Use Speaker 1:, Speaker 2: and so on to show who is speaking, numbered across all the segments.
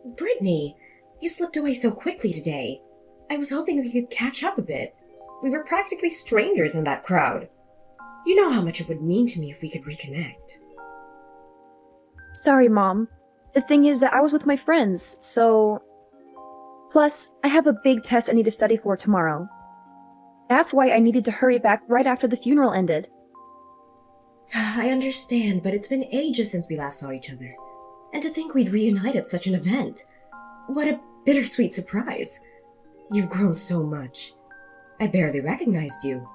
Speaker 1: Brittany, you slipped away so quickly today. I was hoping we could catch up a bit. We were practically strangers in that crowd. You know how much it would mean to me if we could reconnect.
Speaker 2: Sorry, Mom. The thing is that I was with my friends, so... Plus, I have a big test I need to study for tomorrow. That's why I needed to hurry back right after the funeral ended.
Speaker 1: I understand, but it's been ages since we last saw each other. And to think we'd reunite at such an event. What a bittersweet surprise. You've grown so much. I barely recognized you.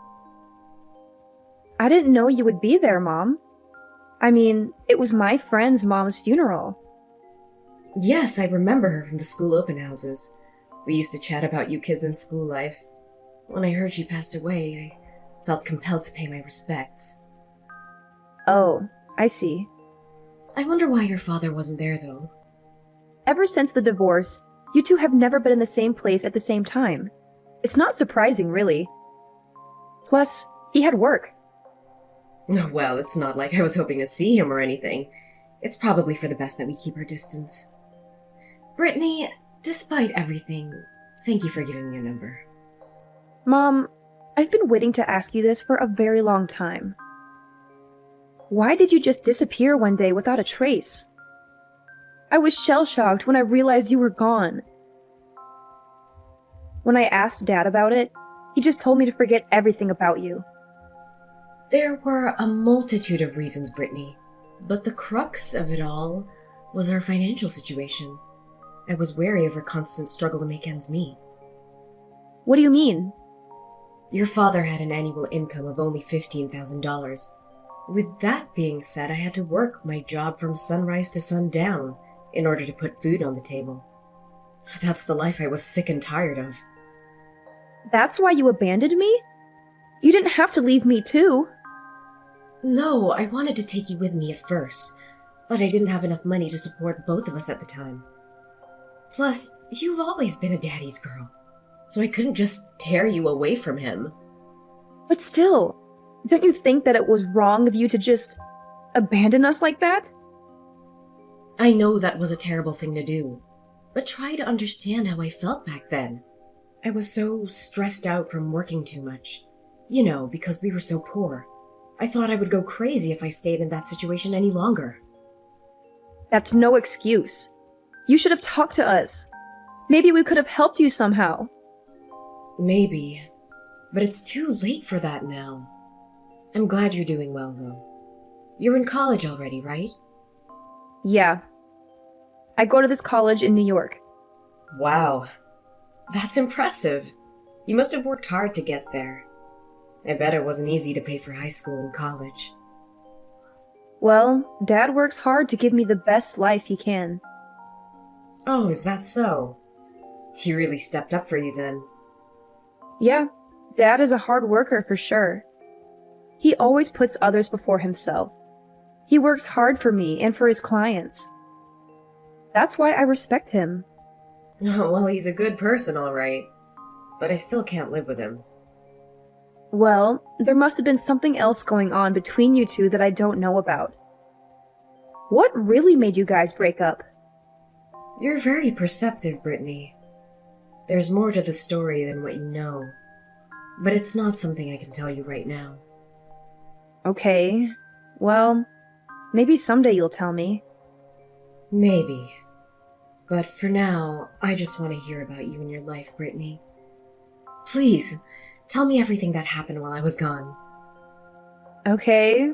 Speaker 2: I didn't know you would be there, Mom. I mean, it was my friend's mom's funeral.
Speaker 1: Yes, I remember her from the school open houses. We used to chat about you kids in school life. When I heard she passed away, I felt compelled to pay my respects.
Speaker 2: Oh, I see.
Speaker 1: I wonder why your father wasn't there, though.
Speaker 2: Ever since the divorce, you two have never been in the same place at the same time. It's not surprising, really. Plus, he had work.
Speaker 1: Well, it's not like I was hoping to see him or anything. It's probably for the best that we keep our distance. Brittany, despite everything, thank you for giving me your number.
Speaker 2: Mom, I've been waiting to ask you this for a very long time. Why did you just disappear one day without a trace? I was shell-shocked when I realized you were gone. When I asked Dad about it, he just told me to forget everything about you.
Speaker 1: There were a multitude of reasons, Brittany, but the crux of it all was our financial situation. I was wary of our constant struggle to make ends meet.
Speaker 2: What do you mean?
Speaker 1: Your father had an annual income of only $15,000. With that being said, I had to work my job from sunrise to sundown in order to put food on the table. That's the life I was sick and tired of.
Speaker 2: That's why you abandoned me? You didn't have to leave me too.
Speaker 1: No, I wanted to take you with me at first, but I didn't have enough money to support both of us at the time. Plus, you've always been a daddy's girl, so I couldn't just tear you away from him.
Speaker 2: But still, don't you think that it was wrong of you to just abandon us like that?
Speaker 1: I know that was a terrible thing to do, but try to understand how I felt back then. I was so stressed out from working too much. You know, because we were so poor. I thought I would go crazy if I stayed in that situation any longer.
Speaker 2: That's no excuse. You should have talked to us. Maybe we could have helped you somehow.
Speaker 1: Maybe, but it's too late for that now. I'm glad you're doing well, though. You're in college already, right?
Speaker 2: Yeah. I go to this college in New York.
Speaker 1: Wow, that's impressive. You must have worked hard to get there. I bet it wasn't easy to pay for high school and college.
Speaker 2: Well, Dad works hard to give me the best life he can.
Speaker 1: Oh, is that so? He really stepped up for you then.
Speaker 2: Yeah, Dad is a hard worker for sure. He always puts others before himself. He works hard for me and for his clients. That's why I respect him.
Speaker 1: Well, he's a good person, all right. But I still can't live with him.
Speaker 2: Well, there must have been something else going on between you two that I don't know about. What really made you guys break up?
Speaker 1: You're very perceptive, Brittany. There's more to the story than what you know. But it's not something I can tell you right now.
Speaker 2: Okay, well, maybe someday you'll tell me.
Speaker 1: Maybe. But for now, I just want to hear about you and your life, Brittany. Please, tell me everything that happened while I was gone.
Speaker 2: Okay.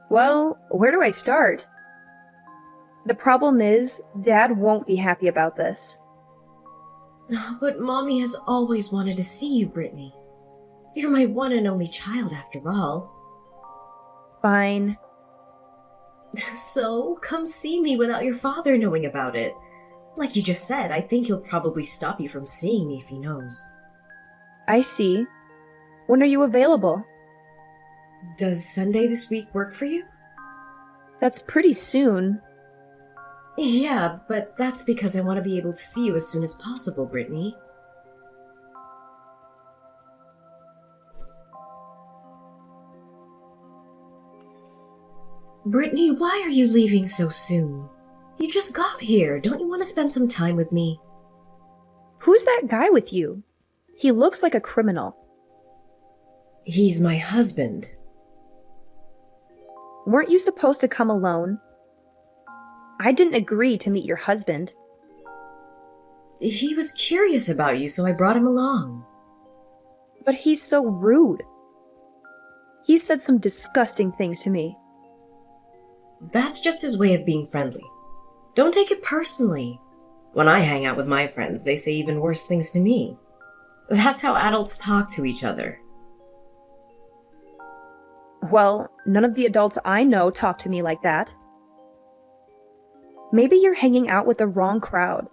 Speaker 2: Well, where do I start? The problem is, Dad won't be happy about this.
Speaker 1: But Mommy has always wanted to see you, Brittany. You're my one and only child, after all.
Speaker 2: Fine.
Speaker 1: So, come see me without your father knowing about it. Like you just said, I think he'll probably stop you from seeing me if he knows.
Speaker 2: I see. When are you available?
Speaker 1: Does Sunday this week work for you?
Speaker 2: That's pretty soon.
Speaker 1: Yeah, but that's because I want to be able to see you as soon as possible, Brittany. Brittany, why are you leaving so soon? You just got here. Don't you want to spend some time with me?
Speaker 2: Who's that guy with you? He looks like a criminal.
Speaker 1: He's my husband.
Speaker 2: Weren't you supposed to come alone? I didn't agree to meet your husband.
Speaker 1: He was curious about you, so I brought him along.
Speaker 2: But he's so rude. He said some disgusting things to me.
Speaker 1: That's just his way of being friendly. Don't take it personally. When I hang out with my friends, they say even worse things to me. That's how adults talk to each other.
Speaker 2: Well, none of the adults I know talk to me like that. Maybe you're hanging out with the wrong crowd.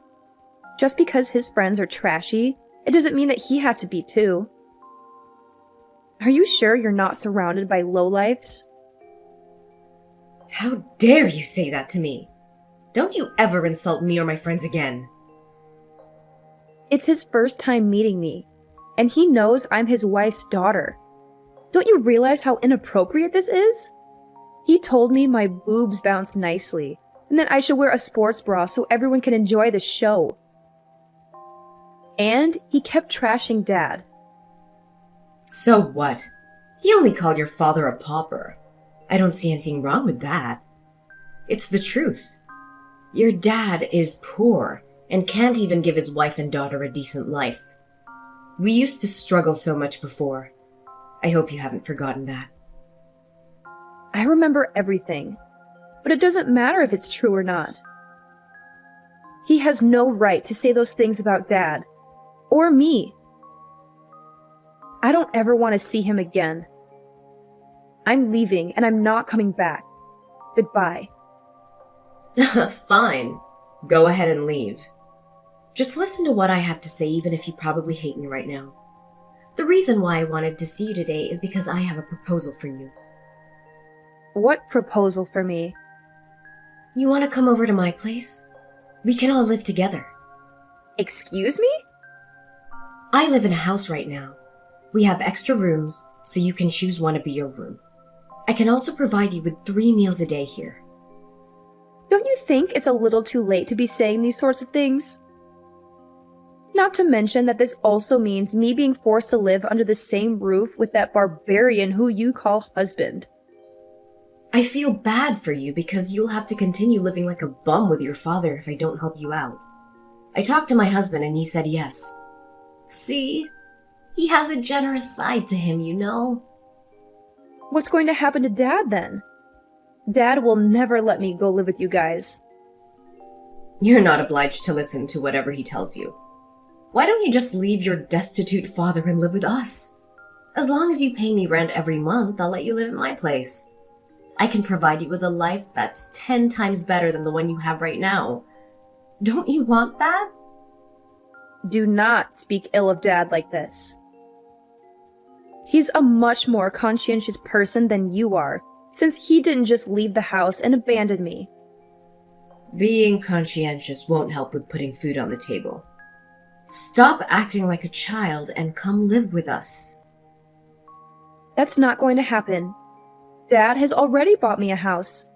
Speaker 2: Just because his friends are trashy, it doesn't mean that he has to be too. Are you sure you're not surrounded by lowlifes?
Speaker 1: How dare you say that to me? Don't you ever insult me or my friends again.
Speaker 2: It's his first time meeting me, and he knows I'm his wife's daughter. Don't you realize how inappropriate this is? He told me my boobs bounce nicely, and that I should wear a sports bra so everyone can enjoy the show. And he kept trashing Dad.
Speaker 1: So what? He only called your father a pauper. I don't see anything wrong with that. It's the truth. Your dad is poor and can't even give his wife and daughter a decent life. We used to struggle so much before. I hope you haven't forgotten that.
Speaker 2: I remember everything, but it doesn't matter if it's true or not. He has no right to say those things about Dad, or me. I don't ever want to see him again. I'm leaving and I'm not coming back. Goodbye.
Speaker 1: Fine. Go ahead and leave. Just listen to what I have to say, even if you probably hate me right now. The reason why I wanted to see you today is because I have a proposal for you.
Speaker 2: What proposal for me?
Speaker 1: You want to come over to my place? We can all live together.
Speaker 2: Excuse me?
Speaker 1: I live in a house right now. We have extra rooms, so you can choose one to be your room. I can also provide you with 3 meals a day here.
Speaker 2: Don't you think it's a little too late to be saying these sorts of things? Not to mention that this also means me being forced to live under the same roof with that barbarian who you call husband.
Speaker 1: I feel bad for you because you'll have to continue living like a bum with your father if I don't help you out. I talked to my husband and he said yes. See? He has a generous side to him, you know?
Speaker 2: What's going to happen to Dad then? Dad will never let me go live with you guys.
Speaker 1: You're not obliged to listen to whatever he tells you. Why don't you just leave your destitute father and live with us? As long as you pay me rent every month, I'll let you live at my place. I can provide you with a life that's 10 times better than the one you have right now. Don't you want that?
Speaker 2: Do not speak ill of Dad like this. He's a much more conscientious person than you are, since he didn't just leave the house and abandon me.
Speaker 1: Being conscientious won't help with putting food on the table. Stop acting like a child and come live with us.
Speaker 2: That's not going to happen. Dad has already bought me a house.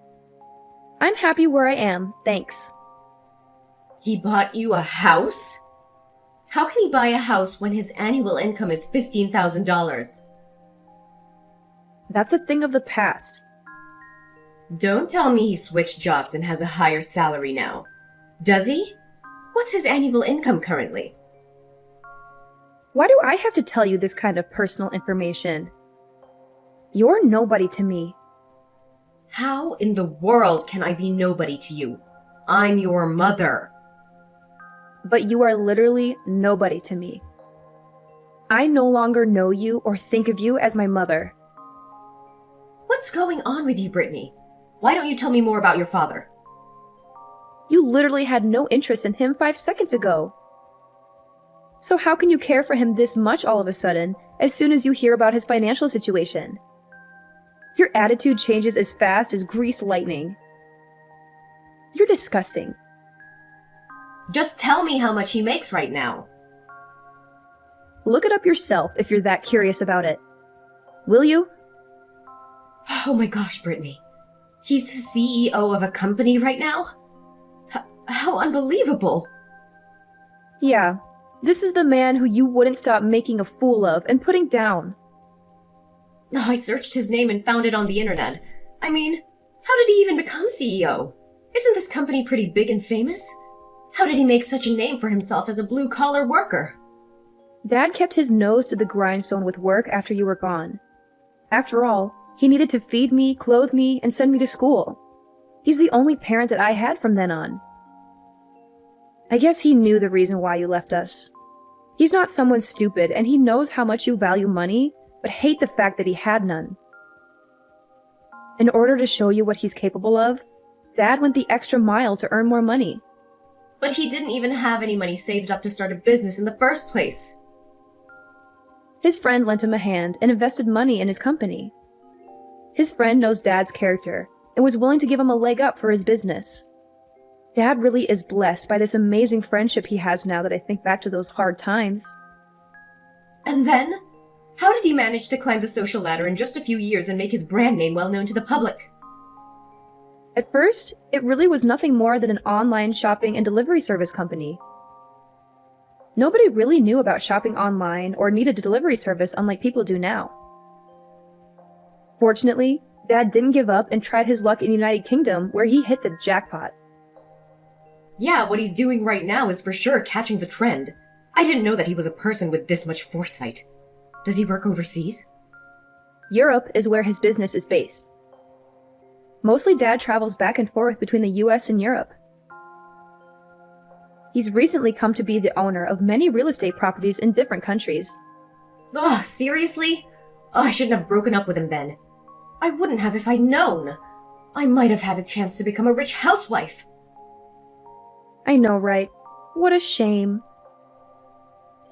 Speaker 2: I'm happy where I am, thanks.
Speaker 1: He bought you a house? How can he buy a house when his annual income is $15,000?
Speaker 2: That's a thing of the past.
Speaker 1: Don't tell me he switched jobs and has a higher salary now. Does he? What's his annual income currently?
Speaker 2: Why do I have to tell you this kind of personal information? You're nobody to me.
Speaker 1: How in the world can I be nobody to you? I'm your mother.
Speaker 2: But you are literally nobody to me. I no longer know you or think of you as my mother.
Speaker 1: What's going on with you, Brittany? Why don't you tell me more about your father?
Speaker 2: You literally had no interest in him 5 seconds ago. So how can you care for him this much all of a sudden, as soon as you hear about his financial situation? Your attitude changes as fast as greased lightning. You're disgusting.
Speaker 1: Just tell me how much he makes right now.
Speaker 2: Look it up yourself if you're that curious about it. Will you?
Speaker 1: Oh my gosh, Brittany. He's the CEO of a company right now? How unbelievable!
Speaker 2: Yeah, this is the man who you wouldn't stop making a fool of and putting down.
Speaker 1: I searched his name and found it on the internet. I mean, how did he even become CEO? Isn't this company pretty big and famous? How did he make such a name for himself as a blue-collar worker?
Speaker 2: Dad kept his nose to the grindstone with work after you were gone. After all, he needed to feed me, clothe me, and send me to school. He's the only parent that I had from then on. I guess he knew the reason why you left us. He's not someone stupid, and he knows how much you value money, but hate the fact that he had none. In order to show you what he's capable of, Dad went the extra mile to earn more money.
Speaker 1: But he didn't even have any money saved up to start a business in the first place.
Speaker 2: His friend lent him a hand and invested money in his company. His friend knows Dad's character and was willing to give him a leg up for his business. Dad really is blessed by this amazing friendship he has now that I think back to those hard times.
Speaker 1: And then? How did he manage to climb the social ladder in just a few years and make his brand name well known to the public?
Speaker 2: At first, it really was nothing more than an online shopping and delivery service company. Nobody really knew about shopping online or needed a delivery service unlike people do now. Fortunately, Dad didn't give up and tried his luck in the United Kingdom, where he hit the jackpot.
Speaker 1: Yeah, what he's doing right now is for sure catching the trend. I didn't know that he was a person with this much foresight. Does he work overseas?
Speaker 2: Europe is where his business is based. Mostly Dad travels back and forth between the US and Europe. He's recently come to be the owner of many real estate properties in different countries.
Speaker 1: Ugh, seriously? I shouldn't have broken up with him then. I wouldn't have if I'd known. I might have had a chance to become a rich housewife.
Speaker 2: I know, right? What a shame.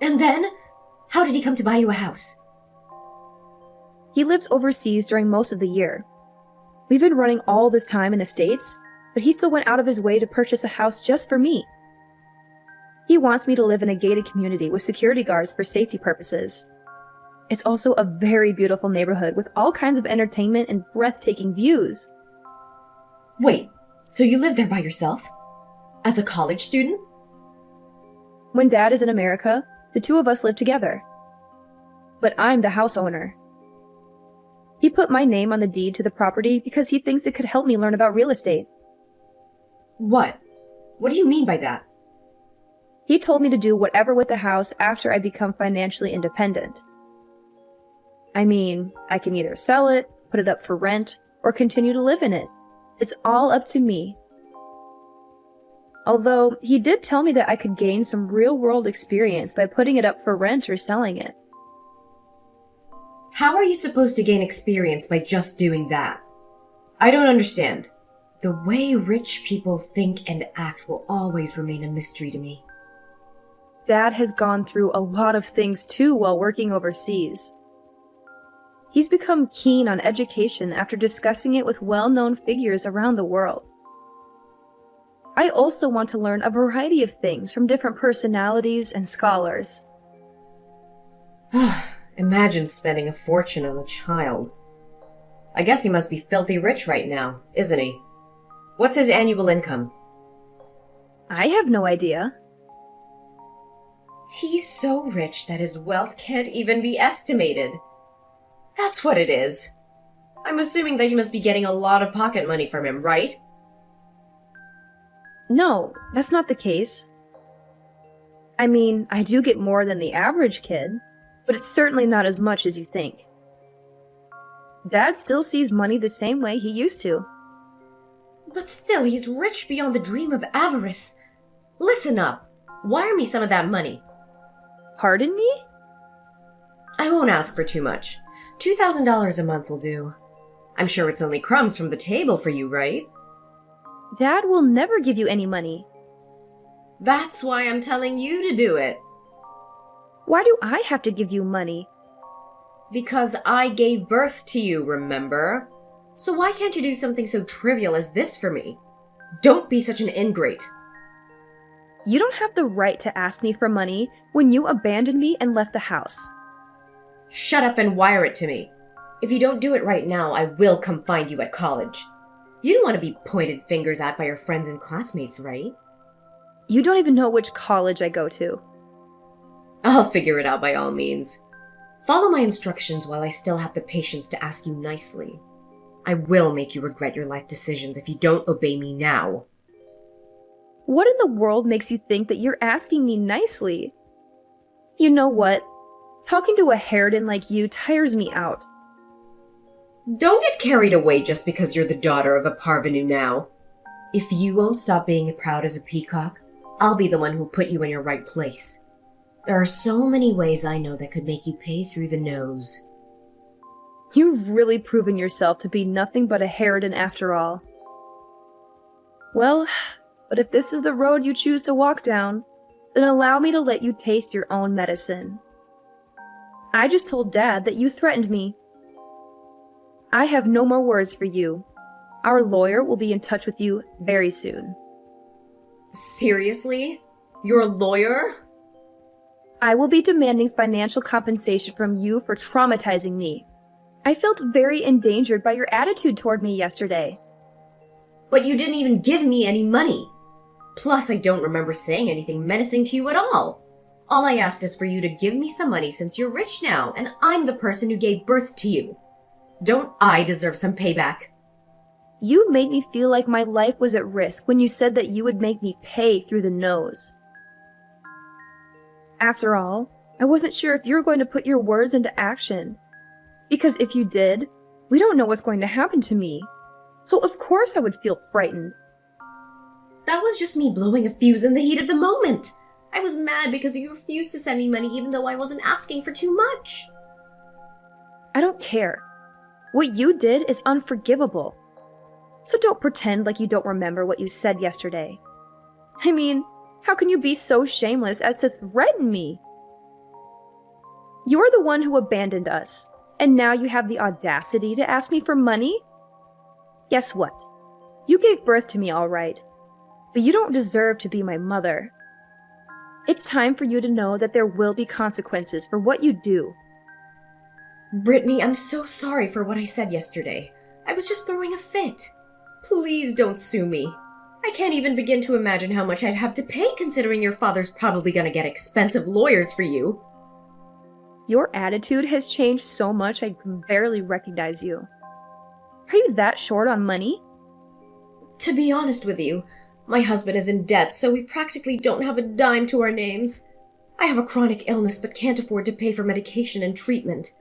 Speaker 1: And then? How did he come to buy you a house?
Speaker 2: He lives overseas during most of the year. We've been running all this time in the States, but he still went out of his way to purchase a house just for me. He wants me to live in a gated community with security guards for safety purposes. It's also a very beautiful neighborhood with all kinds of entertainment and breathtaking views.
Speaker 1: Wait, so you live there by yourself? As a college student?
Speaker 2: When Dad is in America, the two of us live together. But I'm the house owner. He put my name on the deed to the property because he thinks it could help me learn about real estate.
Speaker 1: What? What do you mean by that?
Speaker 2: He told me to do whatever with the house after I become financially independent. I mean, I can either sell it, put it up for rent, or continue to live in it. It's all up to me. Although, he did tell me that I could gain some real-world experience by putting it up for rent or selling it.
Speaker 1: How are you supposed to gain experience by just doing that? I don't understand. The way rich people think and act will always remain a mystery to me.
Speaker 2: Dad has gone through a lot of things too while working overseas. He's become keen on education after discussing it with well-known figures around the world. I also want to learn a variety of things from different personalities and scholars.
Speaker 1: Imagine spending a fortune on a child. I guess he must be filthy rich right now, isn't he? What's his annual income?
Speaker 2: I have no idea.
Speaker 1: He's so rich that his wealth can't even be estimated. That's what it is. I'm assuming that you must be getting a lot of pocket money from him, right?
Speaker 2: No, that's not the case. I mean, I do get more than the average kid, but it's certainly not as much as you think. Dad still sees money the same way he used to.
Speaker 1: But still, he's rich beyond the dream of avarice. Listen up. Wire me some of that money.
Speaker 2: Pardon me?
Speaker 1: I won't ask for too much. $2,000 a month will do. I'm sure it's only crumbs from the table for you, right?
Speaker 2: Dad will never give you any money.
Speaker 1: That's why I'm telling you to do it.
Speaker 2: Why do I have to give you money?
Speaker 1: Because I gave birth to you, remember? So why can't you do something so trivial as this for me? Don't be such an ingrate.
Speaker 2: You don't have the right to ask me for money when you abandoned me and left the house.
Speaker 1: Shut up and wire it to me. If you don't do it right now, I will come find you at college. You don't want to be pointed fingers at by your friends and classmates, right?
Speaker 2: You don't even know which college I go to.
Speaker 1: I'll figure it out by all means. Follow my instructions while I still have the patience to ask you nicely. I will make you regret your life decisions if you don't obey me now.
Speaker 2: What in the world makes you think that you're asking me nicely? You know what? Talking to a harridan like you tires me out.
Speaker 1: Don't get carried away just because you're the daughter of a parvenu now. If you won't stop being proud as a peacock, I'll be the one who'll put you in your right place. There are so many ways I know that could make you pay through the nose.
Speaker 2: You've really proven yourself to be nothing but a harridan after all. Well, but if this is the road you choose to walk down, then allow me to let you taste your own medicine. I just told Dad that you threatened me. I have no more words for you. Our lawyer will be in touch with you very soon.
Speaker 1: Seriously? You're a lawyer?
Speaker 2: I will be demanding financial compensation from you for traumatizing me. I felt very endangered by your attitude toward me yesterday.
Speaker 1: But you didn't even give me any money. Plus, I don't remember saying anything menacing to you at all. All I asked is for you to give me some money since you're rich now, and I'm the person who gave birth to you. Don't I deserve some payback?
Speaker 2: You made me feel like my life was at risk when you said that you would make me pay through the nose. After all, I wasn't sure if you were going to put your words into action. Because if you did, we don't know what's going to happen to me. So of course I would feel frightened.
Speaker 1: That was just me blowing a fuse in the heat of the moment. I was mad because you refused to send me money even though I wasn't asking for too much.
Speaker 2: I don't care. What you did is unforgivable. So don't pretend like you don't remember what you said yesterday. I mean, how can you be so shameless as to threaten me? You're the one who abandoned us, and now you have the audacity to ask me for money? Guess what? You gave birth to me all right, but you don't deserve to be my mother. It's time for you to know that there will be consequences for what you do.
Speaker 1: Brittany, I'm so sorry for what I said yesterday. I was just throwing a fit. Please don't sue me. I can't even begin to imagine how much I'd have to pay considering your father's probably gonna get expensive lawyers for you.
Speaker 2: Your attitude has changed so much I can barely recognize you. Are you that short on money?
Speaker 1: To be honest with you, my husband is in debt, so we practically don't have a dime to our names. I have a chronic illness but can't afford to pay for medication and treatment.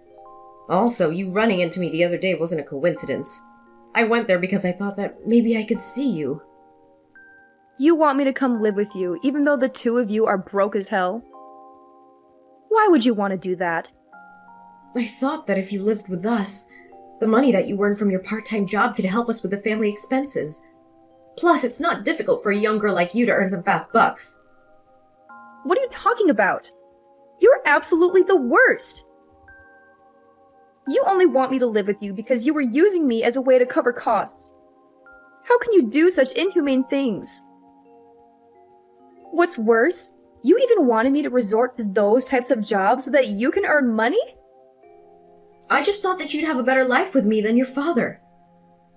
Speaker 1: Also, you running into me the other day wasn't a coincidence. I went there because I thought that maybe I could see you.
Speaker 2: You want me to come live with you, even though the two of you are broke as hell? Why would you want to do that?
Speaker 1: I thought that if you lived with us, the money that you earned from your part-time job could help us with the family expenses. Plus, it's not difficult for a young girl like you to earn some fast bucks.
Speaker 2: What are you talking about? You're absolutely the worst! You only want me to live with you because you were using me as a way to cover costs. How can you do such inhumane things? What's worse, you even wanted me to resort to those types of jobs so that you can earn money?
Speaker 1: I just thought that you'd have a better life with me than your father.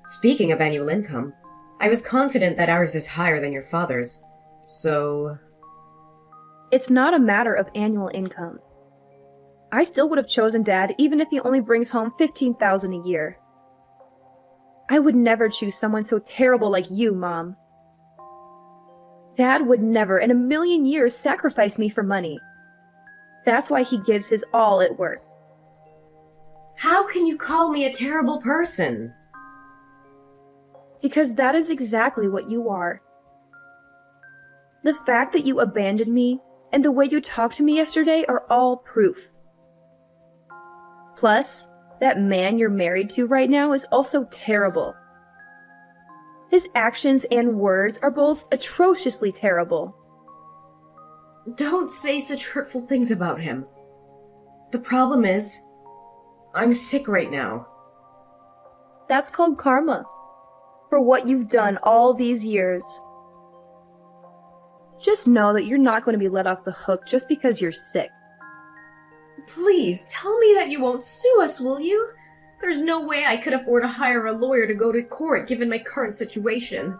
Speaker 1: Speaking of annual income, I was confident that ours is higher than your father's, so...
Speaker 2: It's not a matter of annual income. I still would have chosen Dad even if he only brings home $15,000 a year. I would never choose someone so terrible like you, Mom. Dad would never in a million years sacrifice me for money. That's why he gives his all at work.
Speaker 1: How can you call me a terrible person?
Speaker 2: Because that is exactly what you are. The fact that you abandoned me and the way you talked to me yesterday are all proof. Plus, that man you're married to right now is also terrible. His actions and words are both atrociously terrible.
Speaker 1: Don't say such hurtful things about him. The problem is, I'm sick right now.
Speaker 2: That's called karma. For what you've done all these years. Just know that you're not going to be let off the hook just because you're sick.
Speaker 1: Please, tell me that you won't sue us, will you? There's no way I could afford to hire a lawyer to go to court given my current situation.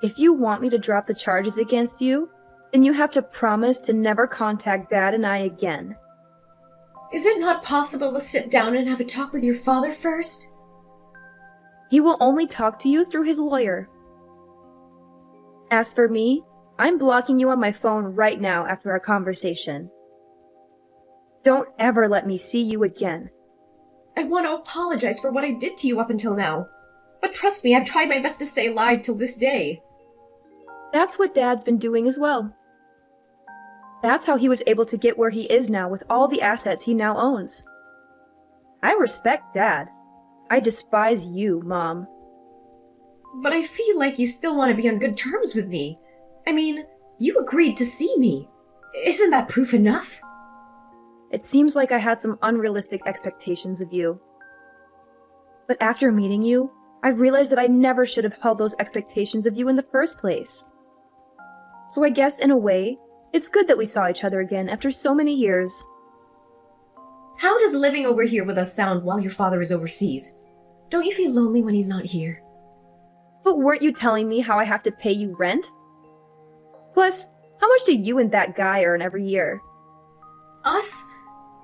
Speaker 2: If you want me to drop the charges against you, then you have to promise to never contact Dad and I again.
Speaker 1: Is it not possible to sit down and have a talk with your father first?
Speaker 2: He will only talk to you through his lawyer. As for me, I'm blocking you on my phone right now after our conversation. Don't ever let me see you again.
Speaker 1: I want to apologize for what I did to you up until now. But trust me, I've tried my best to stay alive till this day.
Speaker 2: That's what Dad's been doing as well. That's how he was able to get where he is now with all the assets he now owns. I respect Dad. I despise you, Mom.
Speaker 1: But I feel like you still want to be on good terms with me. I mean, you agreed to see me. Isn't that proof enough?
Speaker 2: It seems like I had some unrealistic expectations of you. But after meeting you, I've realized that I never should have held those expectations of you in the first place. So I guess, in a way, it's good that we saw each other again after so many years.
Speaker 1: How does living over here with us sound while your father is overseas? Don't you feel lonely when he's not here?
Speaker 2: But weren't you telling me how I have to pay you rent? Plus, how much do you and that guy earn every year?
Speaker 1: Us?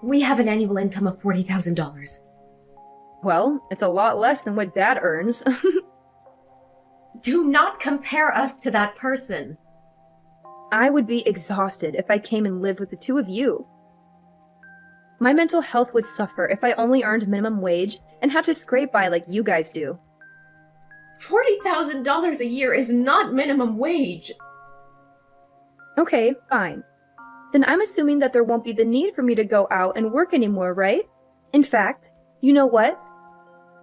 Speaker 1: We have an annual income of $40,000.
Speaker 2: Well, it's a lot less than what Dad earns.
Speaker 1: Do not compare us to that person.
Speaker 2: I would be exhausted if I came and lived with the two of you. My mental health would suffer if I only earned minimum wage and had to scrape by like you guys do.
Speaker 1: $40,000 a year is not minimum wage.
Speaker 2: Okay, fine. Then I'm assuming that there won't be the need for me to go out and work anymore, right? In fact, you know what?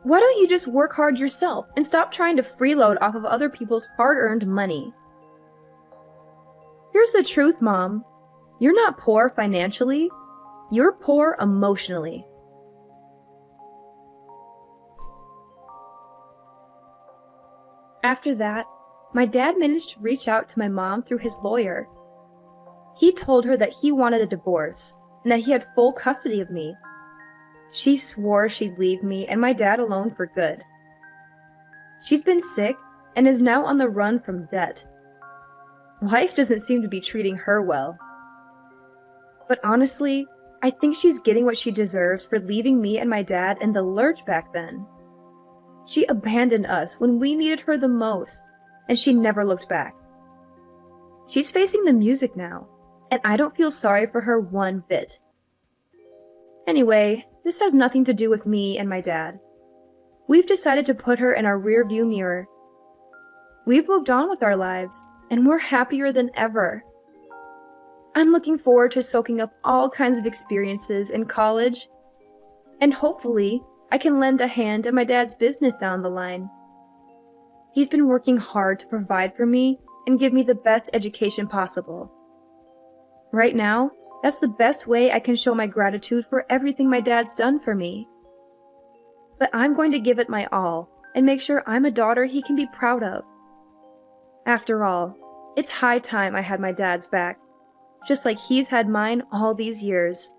Speaker 2: Why don't you just work hard yourself and stop trying to freeload off of other people's hard-earned money? Here's the truth, Mom. You're not poor financially. You're poor emotionally. After that, my dad managed to reach out to my mom through his lawyer. He told her that he wanted a divorce and that he had full custody of me. She swore she'd leave me and my dad alone for good. She's been sick and is now on the run from debt. Life doesn't seem to be treating her well. But honestly, I think she's getting what she deserves for leaving me and my dad in the lurch back then. She abandoned us when we needed her the most, and she never looked back. She's facing the music now, and I don't feel sorry for her one bit. Anyway, this has nothing to do with me and my dad. We've decided to put her in our rearview mirror. We've moved on with our lives, and we're happier than ever. I'm looking forward to soaking up all kinds of experiences in college, and hopefully, I can lend a hand in my dad's business down the line. He's been working hard to provide for me and give me the best education possible. Right now, that's the best way I can show my gratitude for everything my dad's done for me. But I'm going to give it my all and make sure I'm a daughter he can be proud of. After all, it's high time I had my dad's back, just like he's had mine all these years.